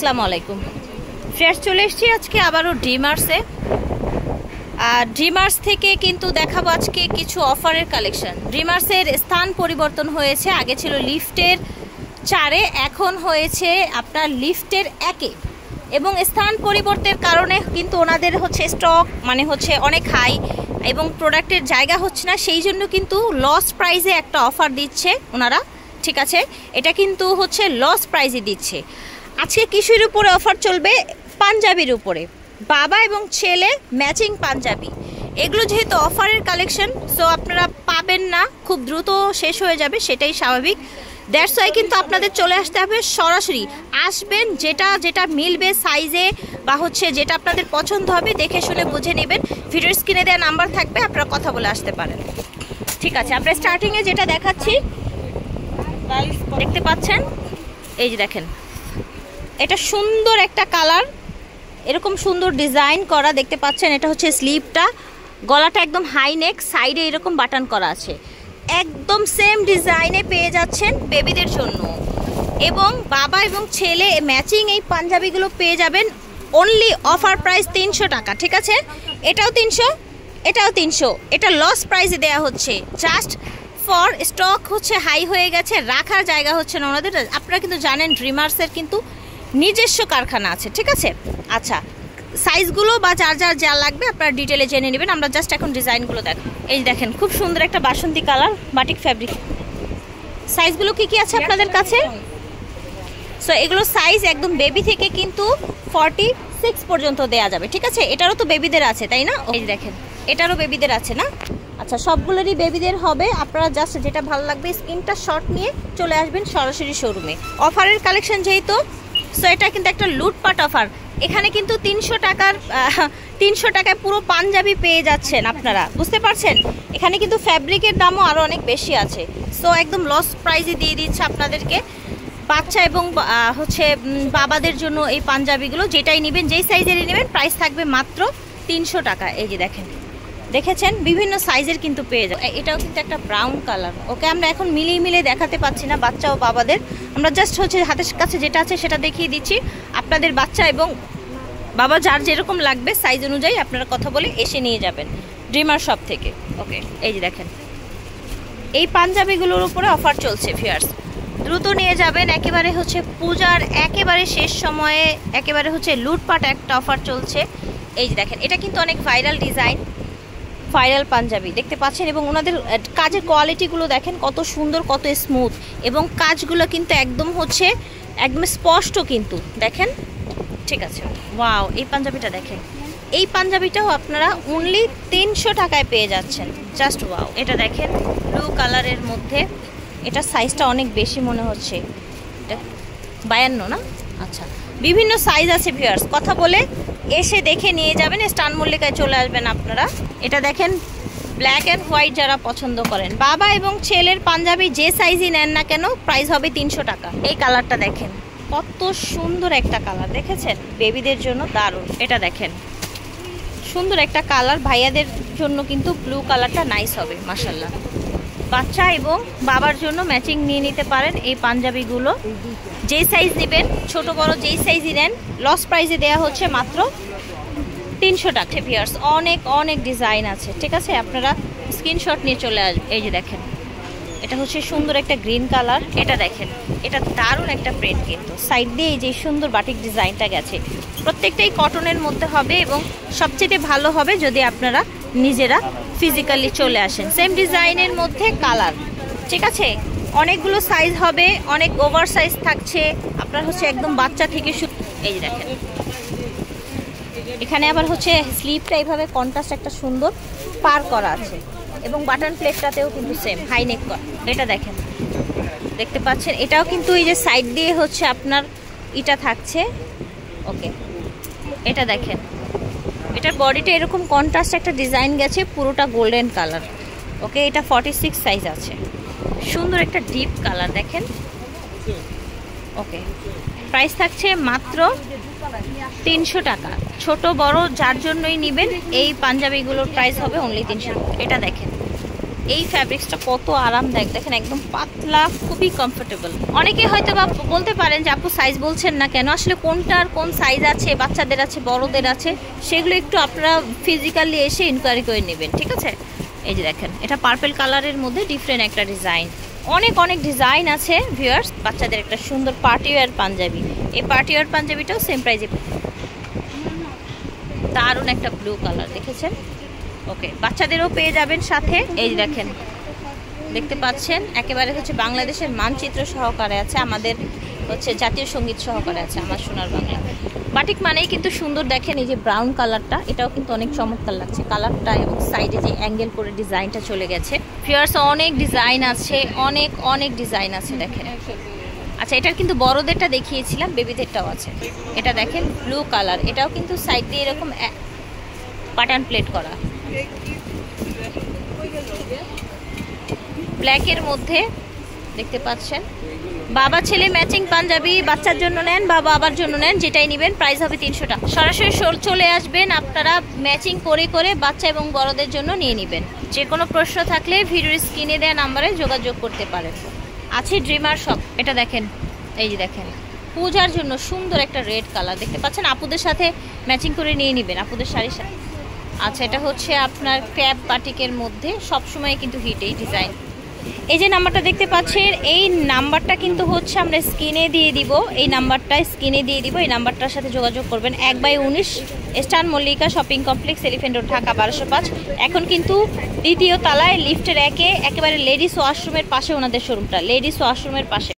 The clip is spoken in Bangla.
আসসালামু আলাইকুম। ফ্রেশ চলে এসেছি আজকে আবারও ডিমার্সে। আর ডিমার্স থেকে কিন্তু দেখাবো আজকে কিছু অফারের কালেকশন। ডিমার্সের স্থান পরিবর্তন হয়েছে, আগে ছিল লিফটের 4-এ, এখন হয়েছে আপনার লিফটের 1-এ। এবং স্থান পরিবর্তনের কারণে কিন্তু ওনাদের হচ্ছে স্টক অনেক হাই এবং প্রোডাক্টের জায়গা হচ্ছে না, সেই জন্য কিন্তু লস প্রাইসে একটা অফার দিচ্ছে ওনারা। ঠিক আছে, এটা কিন্তু হচ্ছে লস প্রাইসে দিচ্ছে। আজকে কিসের উপরে অফার চলবে? পাঞ্জাবির উপরে। বাবা এবং ছেলে ম্যাচিং পাঞ্জাবি, এগুলো যেহেতু অফারের কালেকশন, সো আপনারা পাবেন না, খুব দ্রুত শেষ হয়ে যাবে, সেটাই স্বাভাবিক। দ্যাটস ওয়াই কিন্তু আপনাদের চলে আসতে হবে, সরাসরি আসবেন, যেটা মিলবে সাইজে বা হচ্ছে যেটা আপনাদের পছন্দ হবে দেখে শুনে বুঝে নেবেন। ভিডিওর স্ক্রিনে দেওয়া নাম্বার থাকবে, আপনারা কথা বলে আসতে পারেন। ঠিক আছে, আমরা স্টার্টিংয়ে যেটা দেখাচ্ছি দেখতে পাচ্ছেন, এই যে দেখেন, এটা সুন্দর একটা কালার, এরকম সুন্দর ডিজাইন করা দেখতে পাচ্ছেন। এটা হচ্ছে স্লিভটা, গলাটা একদম হাই নেক, সাইডে এরকম বাটন করা আছে, একদম সেম ডিজাইনে পেয়ে যাচ্ছেন বেবিদের জন্য। এবং বাবা এবং ছেলে ম্যাচিং এই পাঞ্জাবিগুলো পেয়ে যাবেন অনলি অফার প্রাইস 300 টাকা। ঠিক আছে, এটাও 300, এটাও 300, এটা লস প্রাইসে দেওয়া হচ্ছে জাস্ট ফর স্টক হচ্ছে হাই হয়ে গেছে, রাখার জায়গা হচ্ছে না ওনাদের। আপনারা কিন্তু জানেন ড্রিমার্সের কিন্তু নিজস্ব কারখানা আছে। ঠিক আছে, আচ্ছা, সাইজগুলো বা যা লাগবে আপনারা ডিটেলে জেনে নেবেন। আমরা জাস্ট এখন ডিজাইনগুলো দেখো। এই দেখেন, খুব সুন্দর একটা বাসন্তী কালার বাটিক ফ্যাব্রিক। সাইজগুলো কি আছে আপনাদের কাছে? সো এগুলো সাইজ একদম বেবি থেকে কিন্তু 46 পর্যন্ত দেয়া যাবে। ঠিক আছে, এটারও তো বেবিদের আছে তাই না? এই দেখেন, এটারও বেবিদের আছে না? আচ্ছা, সবগুলোরই বেবিদের হবে। আপনারা জাস্ট যেটা ভালো লাগবে স্ক্রিনটা শর্ট নিয়ে চলে আসবেন সরাসরি শোরুমে। অফারের কালেকশন যেহেতু, সো এটা কিন্তু একটা লুটপাট অফার। এখানে কিন্তু 300 টাকায় পুরো পাঞ্জাবি পেয়ে যাচ্ছেন আপনারা, বুঝতে পারছেন? এখানে কিন্তু ফ্যাব্রিকের দামও আরও অনেক বেশি আছে। সো একদম লস প্রাইসে দিয়ে দিচ্ছে আপনাদেরকে। বাচ্চা এবং হচ্ছে বাবাদের জন্য এই পাঞ্জাবিগুলো যেটাই নেবেন, যেই সাইজেরই নেবেন, প্রাইস থাকবে মাত্র 300 টাকা। এই যে দেখেন, দেখেছেন বিভিন্ন সাইজের কিন্তু পেয়ে যাবে। এটাও কিন্তু একটা ব্রাউন কালার। ওকে, আমরা এখন মিলিয়ে দেখাতে পাচ্ছি না বাচ্চা ও বাবাদের, আমরা জাস্ট হচ্ছে হাতের কাছে যেটা আছে সেটা দেখিয়ে দিচ্ছি। আপনাদের বাচ্চা এবং বাবা যার যেরকম লাগবে সাইজ অনুযায়ী আপনারা কথা বলে এসে নিয়ে যাবেন ড্রিমার শপ থেকে। ওকে, এই যে দেখেন, এই পাঞ্জাবিগুলোর উপরে অফার চলছে ভিউয়ার্স, দ্রুত নিয়ে যাবেন। একেবারে হচ্ছে পূজার একেবারে শেষ সময়ে একেবারে হচ্ছে লুটপাট একটা অফার চলছে। এই যে দেখেন, এটা কিন্তু অনেক ভাইরাল ডিজাইন, ভাইরাল পাঞ্জাবি দেখতে পাচ্ছেন। এবং ওনাদের কাজের কোয়ালিটিগুলো দেখেন কত সুন্দর, কত স্মুথ, এবং কাজগুলো কিন্তু একদম স্পষ্ট কিন্তু দেখেন। ঠিক আছে, ওয়াও, এই পাঞ্জাবিটা দেখেন, এই পাঞ্জাবিটাও আপনারা অনলি 300 টাকায় পেয়ে যাচ্ছেন, জাস্ট ওয়াও। এটা দেখেন ব্লু কালারের মধ্যে, এটা সাইজটা অনেক বেশি মনে হচ্ছে, এটা 52 না? আচ্ছা, বিভিন্ন সাইজ আছে ভিউয়ার্স, কথা বলে এসে দেখে নিয়ে যাবেন। স্টান মল্লিকায় চলে আসবেন আপনারা। এটা দেখেন ব্ল্যাক অ্যান্ড হোয়াইট, যারা পছন্দ করেন বাবা এবং ছেলের পাঞ্জাবি যে সাইজই নেন না কেন প্রাইস হবে 300 টাকা। এই কালারটা দেখেন, কত সুন্দর একটা কালার, দেখেছেন? বেবিদের জন্য দারুণ। এটা দেখেন, সুন্দর একটা কালার, ভাইয়াদের জন্য কিন্তু ব্লু কালারটা নাইস হবে মাশাল্লাহ। বাচ্চা এবং বাবার জন্য ম্যাচিং নিয়ে নিতে পারেন এই পাঞ্জাবিগুলো, যেই সাইজ নেবেন, ছোট বড় যেই সাইজই নেন, লস প্রাইসে দেওয়া হচ্ছে মাত্র 300 টাকা। ভিউয়ার্স অনেক ডিজাইন আছে। ঠিক আছে, আপনারা স্ক্রিনশট নিয়ে চলে আসবেন। এই যে দেখেন, এটা হচ্ছে সুন্দর একটা গ্রিন কালার। এটা দেখেন, এটা দারুণ একটা প্রিন্ট, কিন্তু সাইড দিয়ে এই যে সুন্দর বাটিক ডিজাইনটা গেছে। প্রত্যেকটাই কটনের মধ্যে হবে এবং সবচেয়ে ভালো হবে যদি আপনারা নিজেরা ফিজিক্যালি চলে আসেন। সেম ডিজাইনের মধ্যে কালার। ঠিক আছে, অনেকগুলো সাইজ হবে, অনেক ওভার সাইজ থাকছে আপনার হচ্ছে একদম বাচ্চা থেকে শুরু। এই যে দেখেন, এখানে আবার হচ্ছে স্লিভটা এইভাবে কন্ট্রাস্ট একটা সুন্দর পার করা আছে, এবং বাটন প্লেটটাতেও কিন্তু সেম হাই নেক করা। এটা দেখেন, দেখতে পাচ্ছেন, এটাও কিন্তু এই যে সাইড দিয়ে হচ্ছে আপনার এটা থাকছে। ওকে, এটা দেখেন, এটার বডিটা এরকম কন্ট্রাস্ট একটা ডিজাইন গেছে, পুরোটা গোল্ডেন কালার। ওকে, এটা 46 সাইজ আছে, সুন্দর একটা ডিপ কালার দেখেন। ওকে, প্রাইস থাকছে মাত্র 300 টাকা। ছোট বড় যার জন্যই নেবেন এই পাঞ্জাবিগুলোর প্রাইস হবে অনলি 300 টাকা। এটা দেখেন, এই ফ্যাব্রিক্সটা কত আরামদায়ক দেখেন, একদম পাতলা, খুবই কমফোর্টেবল। অনেকে হয়তো বা বলতে পারেন যে আপু সাইজ বলছেন না কেন, আসলে কোনটার কোন সাইজ আছে, বাচ্চাদের আছে, বড়দের আছে, সেগুলো একটু আপনারা ফিজিক্যালি এসে ইনকোয়ারি করে নেবেন, ঠিক আছে। এই যে দেখেন, এটা পার্পল কালারের মধ্যে ডিফারেন্ট একটা ডিজাইন, অনেক অনেক ডিজাইন আছে ভিউয়ার্স। বাচ্চাদের একটা সুন্দর পার্টি ওয়্যার পাঞ্জাবি, এই পার্টি ওয়্যার পাঞ্জাবিটাও সেম প্রাইজে, দারুণ একটা ব্লু কালার দেখেছেন। ওকে, বাচ্চাদেরও পেয়ে যাবেন সাথে। এই দেখেন, দেখতে পাচ্ছেন একেবারে হচ্ছে বাংলাদেশের মানচিত্র সহকারে আছে, আমাদের হচ্ছে জাতীয় সঙ্গীত সহকারে আছে, আমার সোনার বাংলা। বাটিক মানেই কিন্তু সুন্দর। দেখেন এই যে ব্রাউন কালারটা, এটাও কিন্তু অনেক চমৎকার লাগছে কালারটা, এবং সাইডে যে অ্যাঙ্গেল করে ডিজাইনটা চলে গেছে। ফিয়ার্স অনেক ডিজাইন আছে, অনেক অনেক ডিজাইন আছে দেখেন। আচ্ছা, এটার কিন্তু বড়দেরটা দেখিয়েছিলাম, বেবিদেরটাও আছে। এটা দেখেন ব্লু কালার, এটাও কিন্তু সাইড দিয়ে এরকম বাটন প্লেট করা, ব্ল্যাকের মধ্যে দেখতে পাচ্ছেন। বাবা ছেলে ম্যাচিং পাঞ্জাবি, বাচ্চার জন্য নেন বা বাবার জন্য নেন, যেটাই নেবেন প্রাইস হবে 300 টাকা। সরাসরি চলে আসবেন আপনারা, ম্যাচিং করে করে বাচ্চা এবং বড়দের জন্য নিয়ে নেবেন। যে কোনো প্রশ্ন থাকলে ভিডিওর স্ক্রিনে দেওয়া নাম্বারে যোগাযোগ করতে পারেন। আছে ড্রিমার শপ, এটা দেখেন, এই যে দেখেন পূজার জন্য সুন্দর একটা রেড কালার দেখতে পাচ্ছেন, আপুদের সাথে ম্যাচিং করে নিয়ে নেবেন, আপুদের শাড়ির সাথে। আচ্ছা, এটা হচ্ছে আপনার ক্র্যাপ বাটিকের মধ্যে সবসময় কিন্তু হিট এই ডিজাইন। এই যে নাম্বারটা দেখতে পাচ্ছেন, এই নাম্বারটা কিন্তু হচ্ছে আমরা স্ক্রিনে দিয়ে দিব, এই নাম্বারটা স্ক্রিনে দিয়ে দিব, এই নাম্বারটার সাথে যোগাযোগ করবেন। 1/19 star Mallika shopping complex, elephant road, Dhaka 1205। এখন কিন্তু দ্বিতীয় তলায় লিফটের একেবারে লেডিস ওয়াশরুমের পাশে ওনাদের শোরুমটা, লেডিস ওয়াশরুমের পাশে।